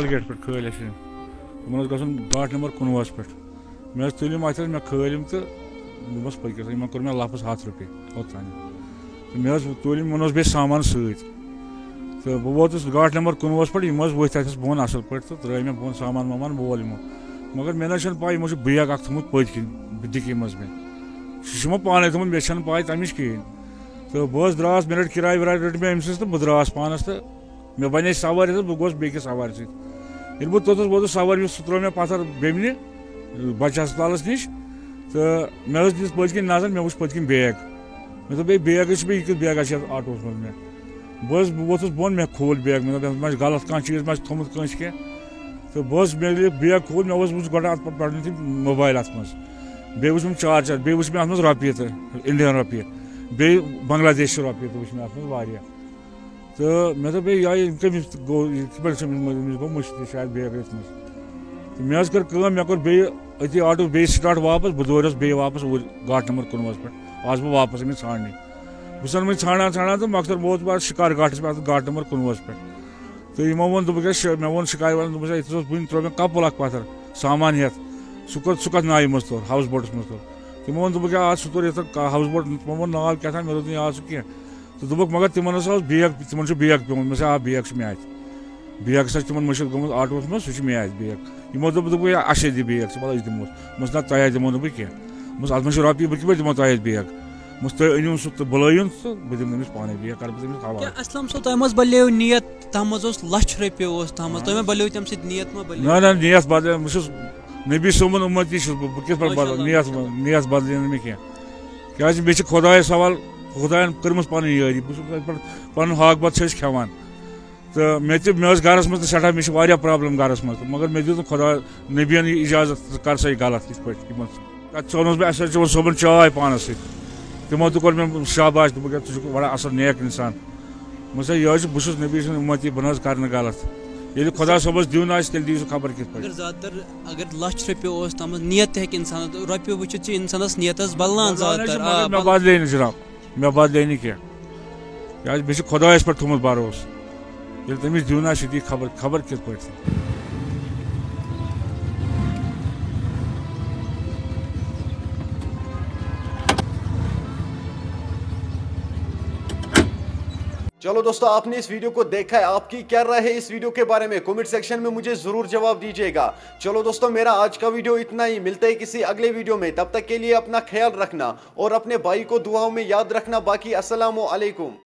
Gate पे खल तमन गन बाट नंबर 19 पे मे तलीम अत मे खलम तो बस पकिस इन कोर मे लफज 100 रुपये ओतान तो मे तलीम मन बे सामान सत तो बह वोतुस गाट नंबर 19 पे वत बोन असल पे तो त्रे मे बोन सामान वामान बह वोल मगर मे ना पाई यमो बैग अख थोमुत पतकिन डिक्की मज मे यमो पाने थोमुत मे पाई तमिच कहें तो बह द्रास मे रट किराय विराय रट मे अम्स तो बह द्रास पानस तो मे बने सवार तो बह गोस बेकिस सवार सत बह तोतस वोतुस सवार सह त्रो मे पथर बेमने बच्चे हस्पतालस नश तो मे दिस पतकिन नजर मे वुच पतकिन बैग मे दोप बैग यह बैग आटोस मज मे बह वोतुस बोन मे खोल बैग मे गलत कह चीज मा थोमुत कंस कह तो बह मे बैग खोल मे वुच गो अत पे मोबाइल अत मज बे वुच चार्जर बे वुच मे अत मज रपये तो इंडियन रपये बे बांग्लादेश रपये तो वुच मे अत मज तो मे दोप कमिस गो मुश्किल शायद बैग मज तो मे कर मे कोर बे अति आटो बे स्टार्ट वापस बह दौरस बे वापस गाट नंबर 19 पे आज बह वापस अमिस छाड़ने बह वो छाड़ान तो मकसद वोत बह शिकार घाटस पे गाट नंबर 19 पे तो यमो वो मे वो शिकार वाले बुन त्रो मे कपल अख पथर सामान हेत सह कत नाव मज तोर हाउस बोटस मज तोर तमो वो आज सह तोर हाउस बोट तमो वो नाव क्या मे रोज याद सह कह तो दोपक मगर तिमन बैग तिमन बैग पे मे बैग मे अत बैग तिमन मुश्किल गोमुत आटोस मज सह मे अत बैग यमो दोप अशे दि बैग बल दिमोस ना तह दिमो नुह कह अत मे रपये बह दिमो तह बैग तुम अनु सह तो बुलायन तो बह दिम तमिस पाने बैग कर बह तमिस हवाले असलम सो तह मज बल्यो नियत तह मज लक्ष रुपये तह मज तह बल्यो तम नियत मा बल्यो ना नियत बदल बह नबी सोमन उम्मती बह किस बदल नियत बदल मे कह क्या खुदाय सवाल खुदायन कर्म पन यारी पन हाक बत खेवान तो मे गरस मज सठा मे प्रॉब्लम गरस मज मगर मे दित खुदा नबियन इजाजत कर सा गलत इत पे चोनस बह चोन सोबन चाय पानस तमो तो कोर मे शाबाश बह बड़ा असल नेक इंसान मुझे यह बस नबी सुन उम्मती बह कर गलत ये खुदा सोबस दिन तेल दी खबर कित पे अगर लक्ष रुपये तम नियत हेक इंसान रुपये वो इंसानस नियत बदलान मे बदले जनाब मे बदले क्या बे खुदायस पे थोमुत भरोस ये तमिस दिन दी खबर कित पे चलो दोस्तों, आपने इस वीडियो को देखा है, आपकी क्या राय है इस वीडियो के बारे में कमेंट सेक्शन में मुझे जरूर जवाब दीजिएगा। चलो दोस्तों, मेरा आज का वीडियो इतना ही, मिलते हैं किसी अगले वीडियो में, तब तक के लिए अपना ख्याल रखना और अपने भाई को दुआओं में याद रखना। बाकी अस्सलामु अलैकुम।